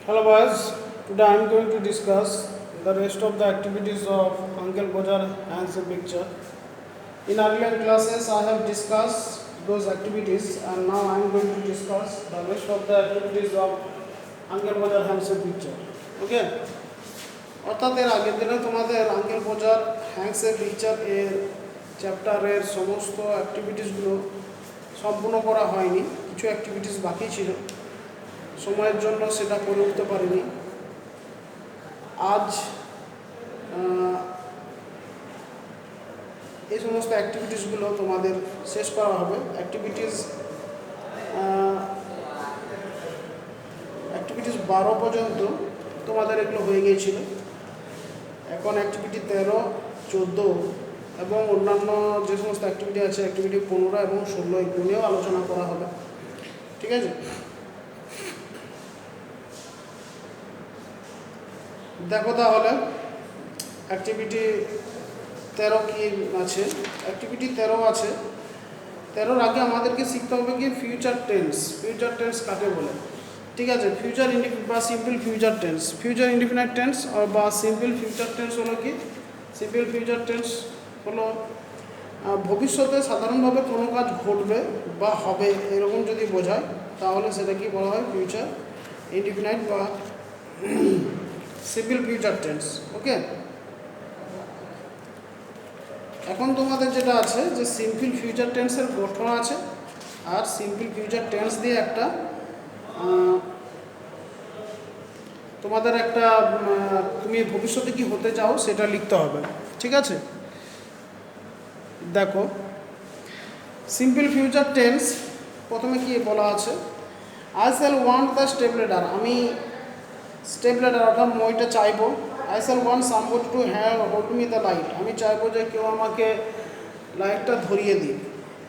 Hello boys, today I am going to discuss the rest of the activities of Uncle Bojar hands a picture. In earlier classes I have discussed those activities and now I am going to discuss the rest of the activities of Uncle Bojar hands a picture. Okay? অর্থাৎ এর আগের দিনে তোমাদের uncle বোজার Hanks a picture এর চ্যাপ্টারের সমস্ত অ্যাক্টিভিটিসগুলো সম্পূর্ণ করা হয়নি, কিছু অ্যাক্টিভিটিস বাকি ছিল, সময়ের জন্য সেটা করে উঠতে পারিনি। আজ এই সমস্ত অ্যাক্টিভিটিসগুলো তোমাদের শেষ করা হবে। অ্যাক্টিভিটিস 12 পর্যন্ত তোমাদের এগুলো হয়ে গিয়েছিল। এখন অ্যাক্টিভিটি 13, 14 এবং অন্যান্য যে সমস্ত অ্যাক্টিভিটি আছে অ্যাক্টিভিটি 15 এবং 16 এগুলো নিয়েও আলোচনা করা হবে। ঠিক আছে, দেখো তাহলে অ্যাক্টিভিটি 13 কি আছে। অ্যাক্টিভিটি 13 আছে। 13 আগে আমাদেরকে শিখতে হবে কি ফিউচার টেন্স। ফিউচার টেন্স কাকে বলে? ঠিক আছে, ফিউচার বা simple future tense, future indefinite tense বা সিম্পল ফিউচার টেন্স হলো কি? সিম্পল ফিউচার টেন্স হলো ভবিষ্যতে সাধারণভাবে কোনো কাজ ঘটবে বা হবে এরকম যদি বোঝায় তাহলে সেটা কি বলা হয়? ফিউচার ইনডিফিনাইট বা সিম্পল ফিউচার টেন্স। ওকে, এখন তোমাদের যেটা আছে যে সিম্পল ফিউচার টেন্সের গঠন আছে আর সিম্পল ফিউচার টেন্স দিয়ে একটা তোমাদের একটা তুমি ভবিষ্যতে কি হতে চাও সেটা লিখতে হবে। ঠিক আছে, দেখো সিম্পল ফিউচার টেন্স প্রথমে কি বলা আছে? I shall want the step ladder, আমি স্টেপ লেডার অর্থাৎ মইটা চাইবো। I shall want somebody to hold me the light, আমি চাইবো যে কেউ আমাকে লাইটটা ধরিয়ে দিই।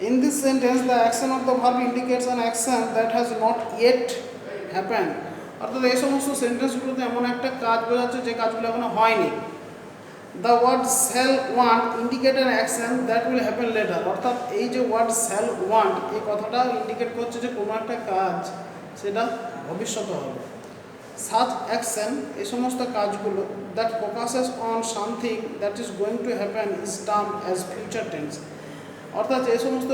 In this sentence the action of the verb indicates an action that has not yet happened, অর্থাৎ এই সমস্ত সেন্টেন্সগুলোতে এমন একটা কাজ বোঝাচ্ছে যে কাজগুলো এখনো হয়নি। The word shall want indicate an action that will happen later, অর্থাৎ এই যে ওয়ার্ড শ্যাল ওয়ান্ট এই কথাটা ইন্ডিকেট করছে যে কোনো একটা কাজ সেটা ভবিষ্যতে হবে। সাচ অ্যাকশন, এই সমস্ত কাজগুলো that focuses on something that is going to happen is term as future tense, অর্থাৎ এই সমস্ত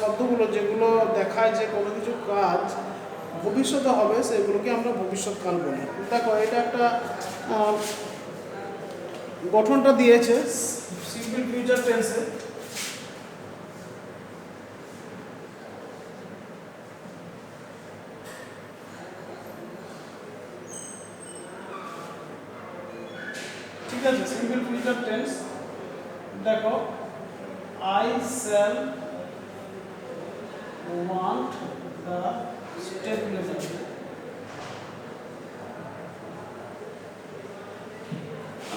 শব্দগুলো যেগুলো দেখায় যে কোনো কিছু কাজ ভবিষ্যতে হবে সেগুলোকে আমরা ভবিষ্যৎকাল বলি। দেখো এটা একটা গঠনটা দিয়েছে সিম্পল ফিউচার টেন্সে। ঠিক আছে, সিম্পল ফিউচার টেন্স দেখো I shall want the step ladder,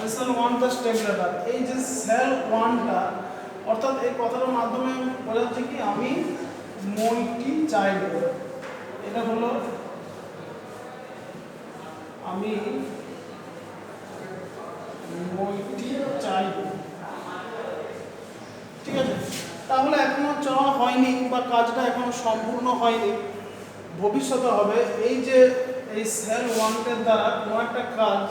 I shall want the step ladder, এই যে শ্যাল ওয়ান্টটা অর্থাৎ এই কথাটার মাধ্যমে বোঝাচ্ছে কি আমি মইটি চাইব। এটা হলো আমি মইটি চাইব। ঠিক আছে, তাহলে এখনো চাওয়া হয়নি বা কাজটা এখনো সম্পূর্ণ হয়নি, ভবিষ্যতে হবে। এই যে এই শ্যাল ওয়ান্টের দ্বারা কোনো একটা কাজ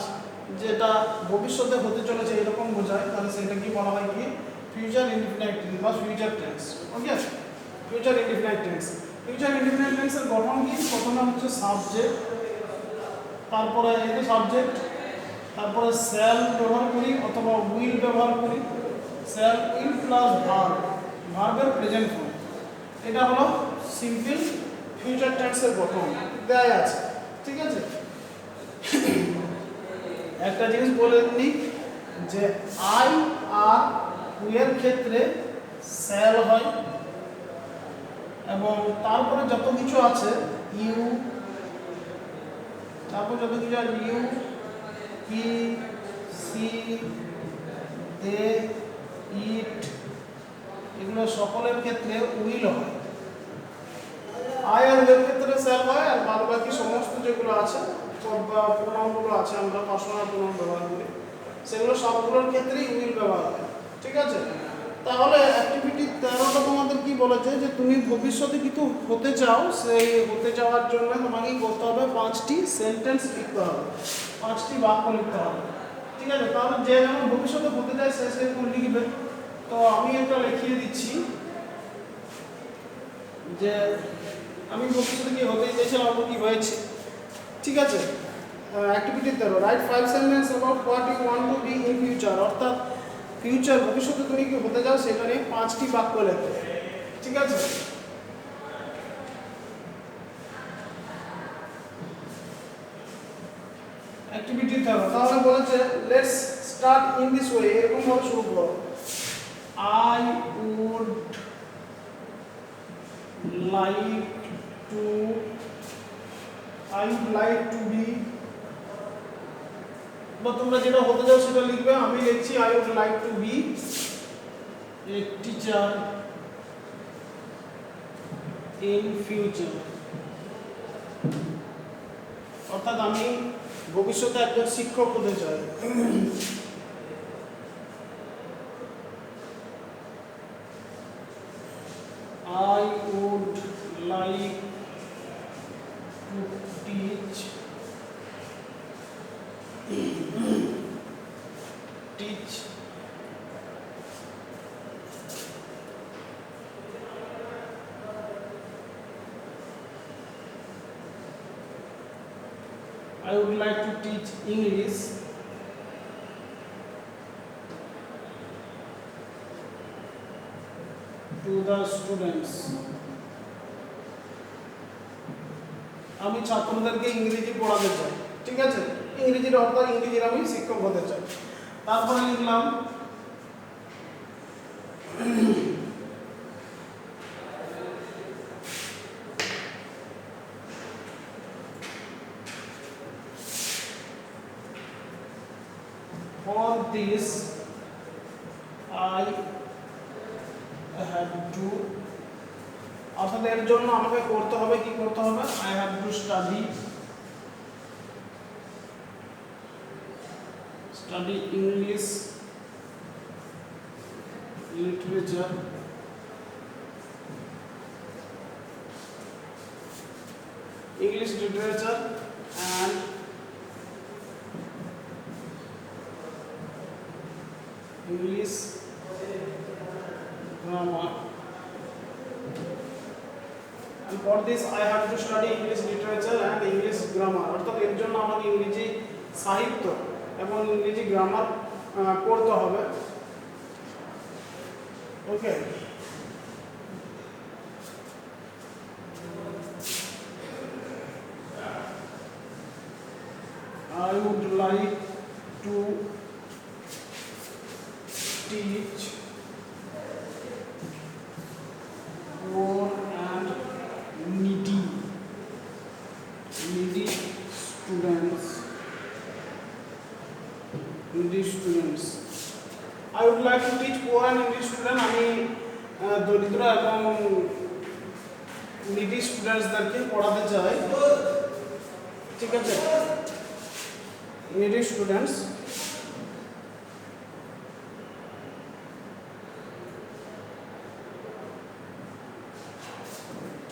যেটা ভবিষ্যতে হতে চলেছে এরকম বোঝায়, তাহলে সেটা কি বলা হয় কি? ফিউচার ইনডিফিনাইট টেন্স বা future tense. Okay, future indefinite tense. Future indefinite টেন্সের গঠন কি? প্রথমে হচ্ছে সাবজেক্ট, তারপরে এই যে সাবজেক্ট, তারপরে শ্যাল ব্যবহার করি অথবা উইল ব্যবহার করি, শ্যাল উইল প্লাস ভার্ব, ভার্বের প্রেজেন্ট ফর্ম। এটা হলো সিম্পল ফিউচার টেন্সের গঠন দেয়া আছে। ঠিক আছে, একটা জিনিস বলে নিই যে আই আর উইয়ের ক্ষেত্রে শ্যাল হয় এবং তারপরে যত কিছু আছে ইউ, তারপর যত কিছু আছে ইউ, হি, সি, দে, ইট, এগুলো সকলের ক্ষেত্রে উইল হয়। আই আর উইয়ের ক্ষেত্রে শ্যাল হয় আর বাদ বাকি সমস্ত যেগুলো আছে প্রোনাউনগুলো আছে আমরা পার্সোনাল প্রোনাউন ব্যবহার করি সেগুলো সবগুলোর ক্ষেত্রেই উইল ব্যবহার হয়। ঠিক আছে, তাহলে অ্যাক্টিভিটি 13টা তোমাদের কি বলেছে যে তুমি ভবিষ্যতে কিছু হতে চাও, সেই হতে যাওয়ার জন্য তোমাকে কি করতে হবে, 5টি সেন্টেন্স লিখতে হবে, 5টি বাক্য লিখতে হবে। ঠিক আছে, তাহলে যে যেমন ভবিষ্যতে হতে চায় সে সেরকম লিখবে। তো আমি এটা লিখিয়ে দিচ্ছি যে আমি ভবিষ্যতে কি হতে চেয়েছিলাম কি হয়েছে। ঠিক আছে, activity 13, write 5 sentence about what you want to be in future, অর্থাৎ ফিউচার ভবিষ্যতে তুমি কি হতে যাও সেটা নিয়ে 5টি বাক্য লেখো। ঠিক আছে, অ্যাক্টিভিটি 13 তাহলে বলেছে let's start in this way, এরকম ভাবে শুরু করো। I would like to be, বা তোমরা যেটা হতে যাও সেটা লিখবে। আমি লিখছি I would like to be a teacher in future, অর্থাৎ আমি ভবিষ্যতে একজন শিক্ষক হতে চাই। I would like to teach I would like to teach English to the students. আমি ছাত্রদেরকে ইংরেজি পড়াতে চাই। ঠিক আছে, ইংরেজির অর্থাৎ ইংরেজির আমি শিক্ষক হতে চাই। তারপরে লিখলাম for this I have to, অর্থাৎ এর জন্য আমাকে করতে হবে, কি করতে হবে, I have to study English literature and English grammar, and for this I have to study English literature and English grammar, অর্থাৎ এর জন্য আমাকে ইংরেজি সাহিত্য এবং ইংরেজি গ্রামার পড়তে হবে। ওকে, I would like to teach poor and needy students. I would like to teach poor and needy students. আমি দরিদ্র এবং নিডি স্টুডেন্টসদেরকে পড়াতে চাই। ঠিক আছে, নিডি স্টুডেন্টস।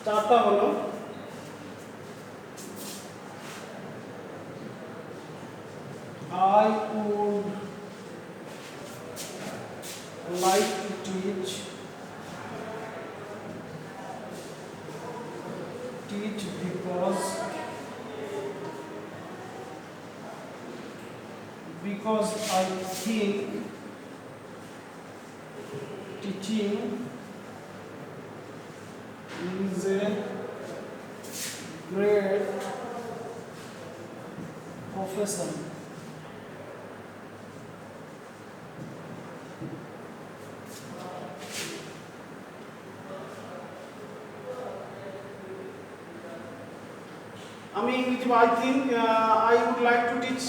চারটা হলো I would like to teach because I think teaching is a great profession. আমি ইংরেজি I think I would like to teach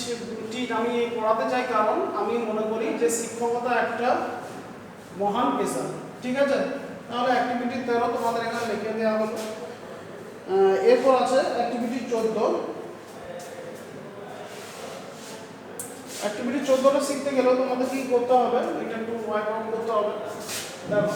আমি পড়াতে চাই কারণ আমি মনে করি যে শিক্ষকতা একটা মহান পেশা। ঠিক আছে, তাহলে অ্যাক্টিভিটি 13 তোমাদের এখানে লিখে দেওয়া হলো। এরপর আছে অ্যাক্টিভিটি 14। অ্যাক্টিভিটি 14টা শিখতে গেলেও তোমাদের কি করতে হবে, এটা একটু ওয়াইপ আউট করতে হবে। দেখো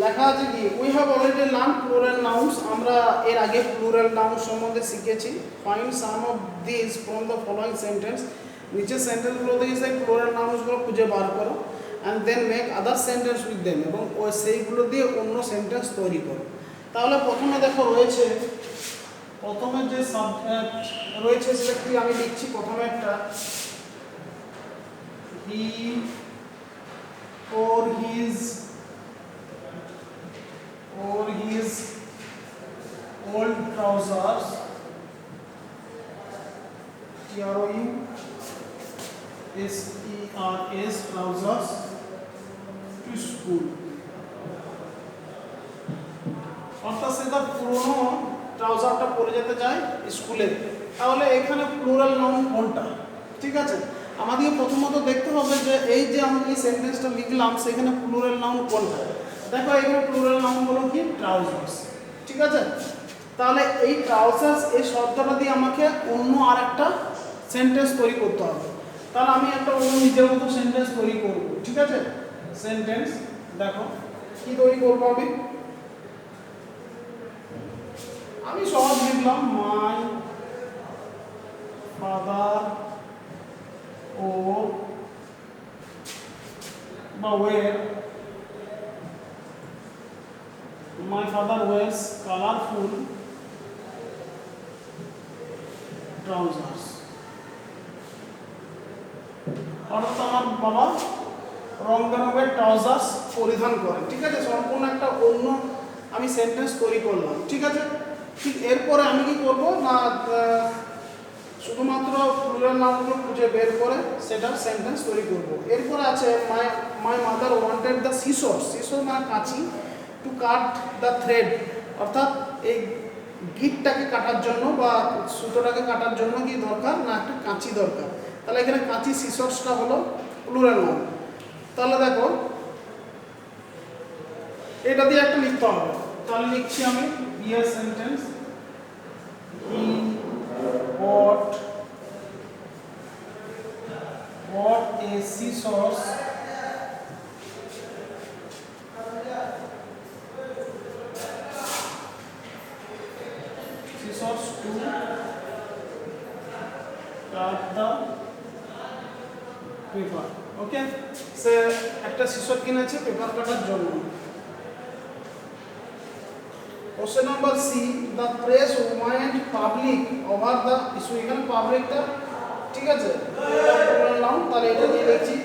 লেখা আছে কি we have already learn plural nouns. আমরা এর আগে প্লুরাল নাউন্স সম্বন্ধে শিখেছি। Find some of this from the following sentence. নিচের সেন্টেন্সগুলো থেকে সেই প্লুরাল নাউন্সগুলো খুঁজে বার করো and then make other sentence with them, এবং ওই সেইগুলো দিয়ে অন্য সেন্টেন্স তৈরি করো। তাহলে প্রথমে দেখো রয়েছে, প্রথমে যে সাবজেক্ট রয়েছে সেটা কি আমি লিখছি। প্রথমে একটা হি or his old trousers, trousers trousers to school। অর্থাৎ সে তার পুরনো ট্রাউজারটা পরে যেতে চায় স্কুলে। তাহলে এখানে প্লুরাল নাউন কোনটা? ঠিক আছে, আমাদের প্রথমত দেখতে হবে যে এই যে আমি এই সেন্টেন্সটা লিখলাম সেখানে প্লুরাল নাউন কোনটা। দেখো এখানে প্লুরাল নাউন হলো কি ট্রাউজার্স। ঠিক আছে, তাহলে এই ট্রাউজার্স এই শব্দটা দিয়ে আমাকে অন্য আরেকটা সেন্টেন্স তৈরি করতে হবে। তাহলে আমি একটা অন্য নিজের মতো সেন্টেন্স তৈরি করব। ঠিক আছে, সেন্টেন্স দেখো কি তৈরি করবো আমি সহজ লিখলাম মাই ফাদার ও বা ওয়ের my father wears colorful trousers। অর্থাৎ আমার বাবা রং বেরঙের ট্রাউজার্স পরিধান করেন। ঠিক আছে, সম্পূর্ণ একটা অন্য আমি সেন্টেন্স তৈরি করলাম। ঠিক আছে, ঠিক এরপরে আমি কি করব না শুধুমাত্র প্লুরাল নাউনগুলো খুঁজে বের করে সেটা সেন্টেন্স তৈরি করব। এরপরে আছে my mother wanted the seizure. Seizure মানে কাঁচি। টু কাট দ্য থ্রেড, অর্থাৎ এই গিটটাকে কাটার জন্য বা সুতোটাকে কাটার জন্য কি দরকার না একটা কাঁচি দরকার। তাহলে এখানে কাঁচি সিসর্সটা হলো প্লুরাল নাউন। তাহলে দেখো এটা দিয়ে একটা লিখতে হবে। তাহলে লিখছি আমি here sentence he bought a scissors to cut the paper। Okay, সে একটা সিসর কিনেছে পেপার কাটার জন্য। Question number C, the press went public over the issue. এখানে পাবলিকটা ঠিক আছে নাম, তাহলে এটা দিয়ে লিখছি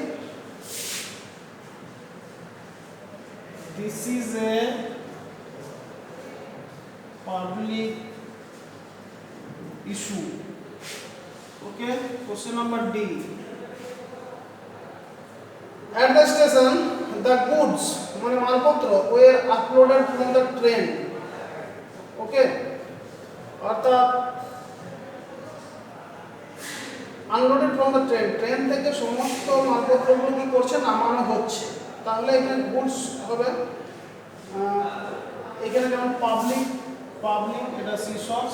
this is a public issue. Okay, question number D, at the station the goods মানে মালপত্র were uploaded from the train। ওকে, অর্থাৎ unloaded from the train, train থেকে সমস্ত মালপত্রগুলো কি করছে নামানো হচ্ছে। তাহলে এখানে গুডস হবে এখানে যেমন পাবলিক এটা সিসর্স,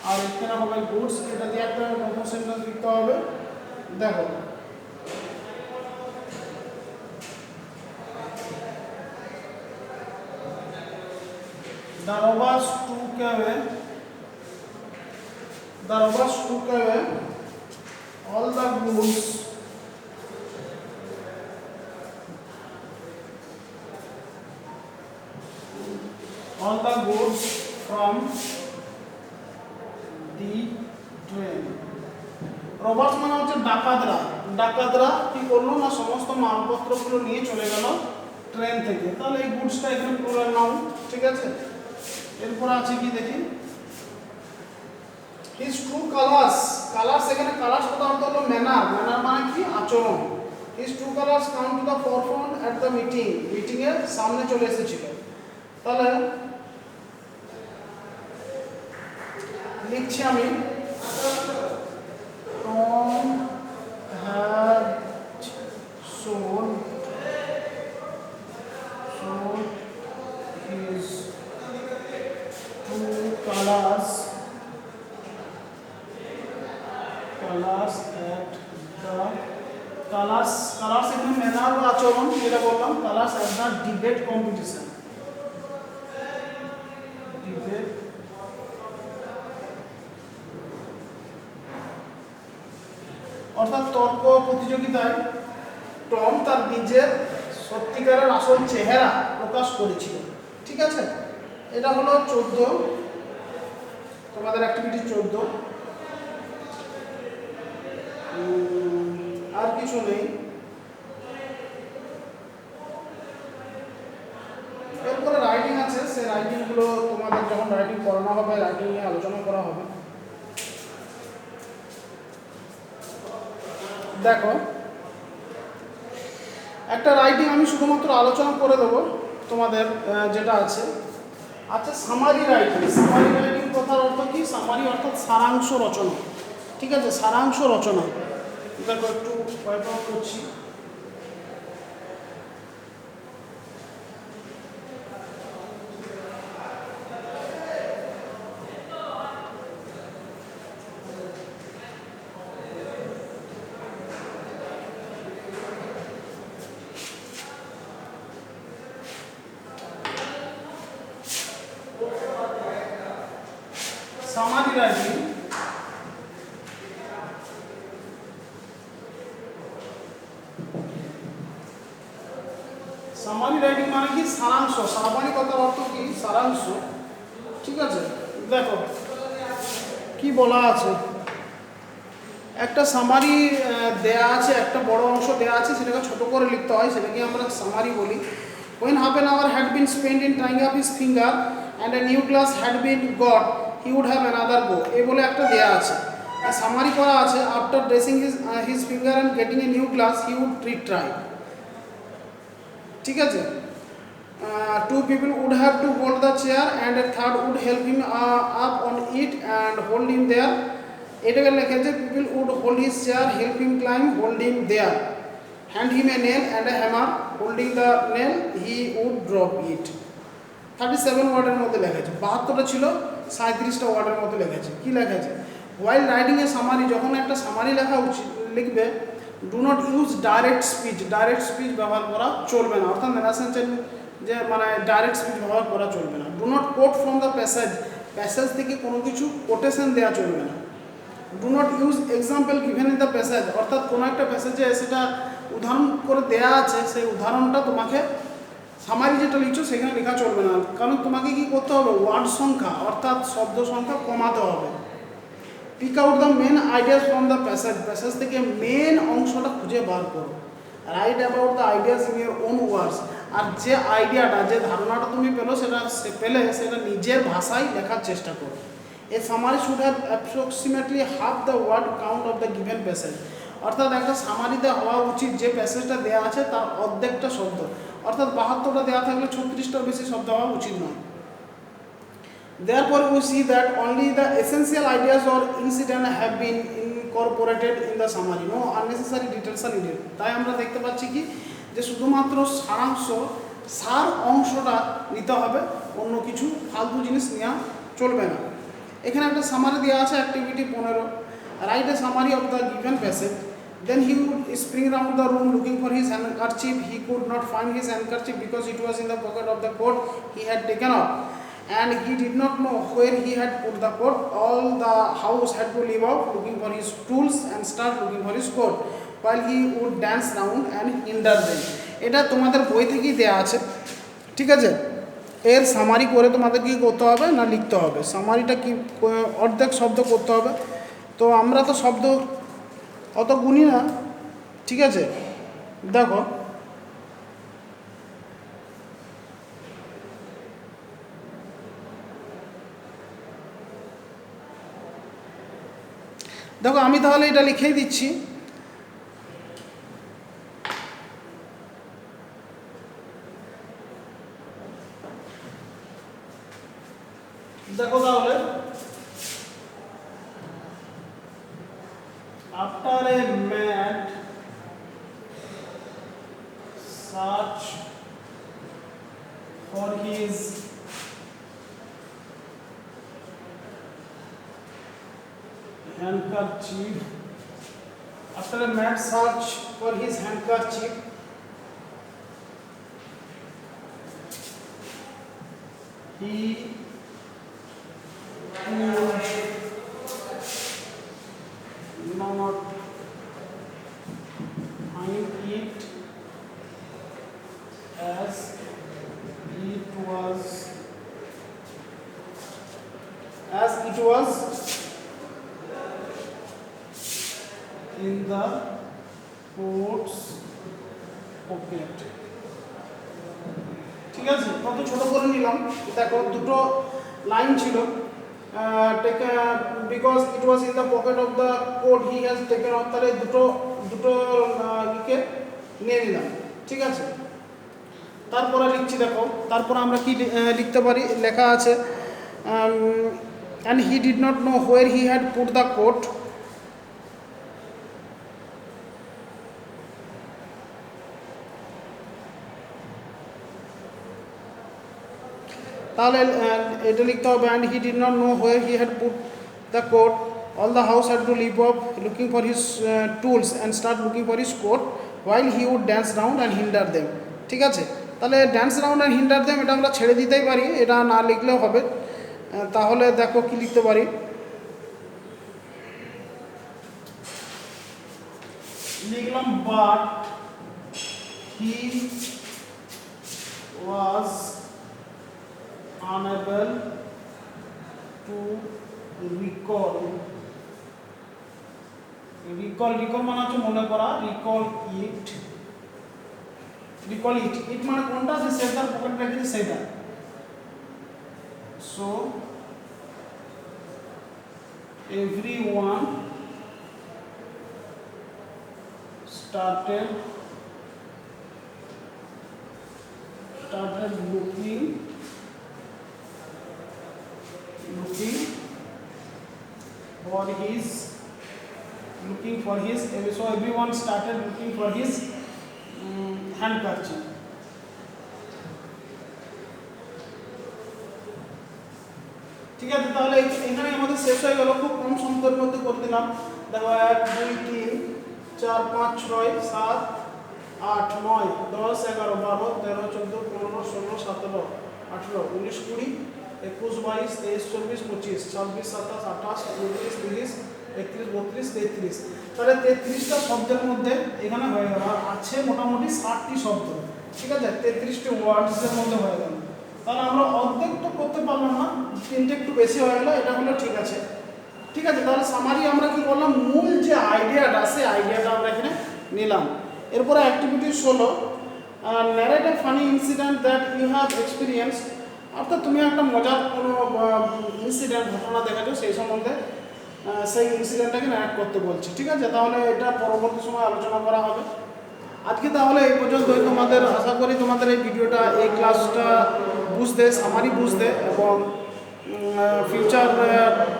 আর এখানে হবে গুডস। এটা দিয়ে একটা নতুন সেন্টেন্স লিখতে হবে। দেখো the robbers took away all the goods from the train। Robbers মানে হচ্ছে ডাকাতরা কি করলো না সমস্ত মালপত্রগুলো নিয়ে চলে গেল ট্রেন থেকে। তাহলে এই গুডসটা এখানে প্লুরাল নাউন। ঠিক আছে, এরপর আছে কি দেখি হিজ ট্রু কালার্স এখানে কালার্স কথা হলো ম্যানার মানে কি আচরণ। His true colours come to the forefront at the meeting এর সামনে চলে এসেছিল। তাহলে লিখছি আমি টম আচরণ যেটা বললাম, colours at the debate competition, debate অর্থাৎ তর্ক প্রতিযোগিতায় টম তার নিজের সত্যিকারের আসল চেহারা প্রকাশ করেছিল। ঠিক আছে, এটা হলো 14, তোমাদের অ্যাক্টিভিটি 14। আর কিছু নেই। এরপরে রাইটিং আছে, সেই রাইটিংগুলো তোমাদের যখন রাইটিং করানো হবে, রাইটিং নিয়ে আলোচনা করা হবে। দেখো, একটা রাইটিং আমি শুধুমাত্র আলোচনা করে দেবো তোমাদের, যেটা আছে আচ্ছা সামারি রাইটিং। সামারি রাইটিং কথার অর্থ কি? সামারি অর্থাৎ সারাংশ রচনা। ঠিক আছে, সারাংশ রচনা। দেখো একটু পয়েন্ট আউট করছি। সামারি রাইটিং সামারি রাইটিং মানে কি? সারাংশ। সামারি কথার অর্থ কি? সারাংশ। ঠিক আছে, দেখো কি বলা আছে। একটা সামারি দেয়া আছে, একটা বড় অংশ দেয়া আছে, সেটাকে ছোট করে লিখতে হয়, সেটাকে আমরা সামারি বলি। When half an hour had been spent in tying up his finger and a new glass had been got, he would have another go. এই বলে একটা দেয়া আছে, সামারি করা আছে। After dressing his finger and getting a new glass, he would retry. ঠিক আছে, two people would have to hold the chair and a third would help him up on it and hold him there. এটাকে লেখা আছে people would hold his chair, help him climb, hold him there, hand him a nail and a hammer, holding the nail he would drop it. 37 ওয়ার্ডের মধ্যে লেখা আছে। 72টা ছিল, 37টা ওয়ার্ডের মধ্যে লেখা আছে। কি লেখা আছে? while writing a summary, যখন একটা সামারি লেখা লিখবে, do not use direct speech. Direct speech ব্যবহার করা চলবে না, অর্থাৎ ন্যারেশন যে মানে ডাইরেক্ট স্পিচ ব্যবহার করা চলবে না। Do not quote from the passage. Passage থেকে কোনো কিছু কোটেশন দেওয়া চলবে না। Do not use example given in the passage, অর্থাৎ কোনো একটা প্যাসেজে সেটা উদাহরণ করে দেয়া আছে, সেই উদাহরণটা তোমাকে সামারি যেটা লিখছো সেখানে লেখা চলবে না, কারণ তোমাকে কি করতে হবে? ওয়ার্ড সংখ্যা অর্থাৎ শব্দ সংখ্যা কমাতে হবে। Pick out the main ideas from the passage. Passage থেকে মেন অংশটা খুঁজে বার করো। Write about the ideas in your own words. আর যে আইডিয়াটা, যে ধারণাটা তুমি পেলো, সেটা নিজের ভাষায় লেখার চেষ্টা করো। A summary should have approximately half the word count of the given passage. অর্থাৎ একটা সামারিতে হওয়া উচিত যে প্যাসেজটা দেওয়া আছে তার অর্ধেকটা শব্দ, অর্থাৎ 72টা দেওয়া থাকলে 36টার বেশি শব্দ হওয়া উচিত নয়। Therefore, we see that only the essential ideas or incident have been incorporated in the summary. No unnecessary details are needed. তাই আমরা দেখতে পাচ্ছি কি, যে শুধুমাত্র সারাংশ, সার অংশটা নিতে হবে, অন্য কিছু ফালতু জিনিস নেওয়া চলবে না। এখানে একটা সামারি দেওয়া আছে, activity 15, write a summary of the given passage. Then he would spring around the room looking for his handkerchief. He could not find his handkerchief because it was in the pocket of the coat he had taken off, and he did not know where he had put the coat. All the house had to leave out looking for his tools and start looking for his coat, while he would dance round and hinder them. এটা তোমাদের বই থেকেই দেয়া আছে। ঠিক আছে, এর summary করে তোমাদের কি করতে হবে না লিখতে হবে। সামারিটা কি, অর্ধেক শব্দ করতে হবে। তো আমরা তো শব্দ অত গুনি না। ঠিক আছে, দেখো আমি তাহলে এটা লিখেই দিচ্ছি। দেখো তাহলে, after a mad search for his handkerchief, after a mad search for his handkerchief, he would not find it as it was in the coat's pocket. ঠিক আছে, কত ছোট করে নিলাম। দেখো দুটো লাইন ছিল, because it was in the pocket of the coat he has taken off, তাহলে দুটো ইকে নিয়ে নিলাম। ঠিক আছে, তারপরে লিখছি দেখো, তারপর আমরা কি লিখতে পারি, লেখা আছে and he did not know where he had put the coat. তাহলে এটা লিখতে হবে and he did not know where he had put the coat. All the house had to leap up looking for his tools and start looking for his coat while he would dance round and hinder them. ঠিক আছে, তাহলে dance round and hinder them এটা আমরা ছেড়ে দিতেই পারি, এটা না লিখলেও হবে। তাহলে দেখো কি লিখতে পারি, লিখলাম but he was unable to recall মানে হচ্ছে মনে করা, recall it মানে কোনটা, যে সেটার পকেট রেখেছে সেটা। so everyone started looking for his so everyone started looking for his handkerchief. ঠিক আছে, তাহলে এখানে আমাদের শেষ হয়ে গেল, খুব কম সময়ের মধ্যে করে দিলাম। দেখো 1 2 3 4 5 6 7 8 9 10 11 12 13 14 15 16 17 18 19 20 21 22 23 24 25 26 27 28 29 30 31 32 33। তাহলে 33টা শব্দের মধ্যে এখানে হয়ে গেল, আর আছে মোটামুটি 60টি শব্দ। ঠিক আছে, 33টি ওয়ার্ডসের মধ্যে হয়ে গেল। তাহলে আমরা অর্ধেক তো করতে পারলাম না, 3টে একটু বেশি হয়ে গেল, এটা হলো ঠিক আছে। ঠিক আছে, তাহলে সামারি আমরা কি করলাম, মূল যে আইডিয়াটা সেই আইডিয়াটা আমরা এখানে নিলাম। এরপরে অ্যাক্টিভিটিস হলো narrate a funny incident that you have experienced, অর্থাৎ তুমি একটা মজার কোনো ইনসিডেন্ট ঘটনা দেখেছো, সেই সম্বন্ধে সেই ইনসিডেন্টটাকে ন্যারেট করতে বলছি। ঠিক আছে, তাহলে এটা পরবর্তী সময় আলোচনা করা হবে। আজকে তাহলে এই পর্যন্তই। তোমাদের আশা করি তোমাদের এই ভিডিওটা, এই ক্লাসটা বুঝতে, সামারি বুঝতে এবং ফিউচার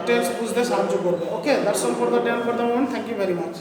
টেন্স বুঝতে সাহায্য করবে। Okay, that's all for the moment. Thank you very much.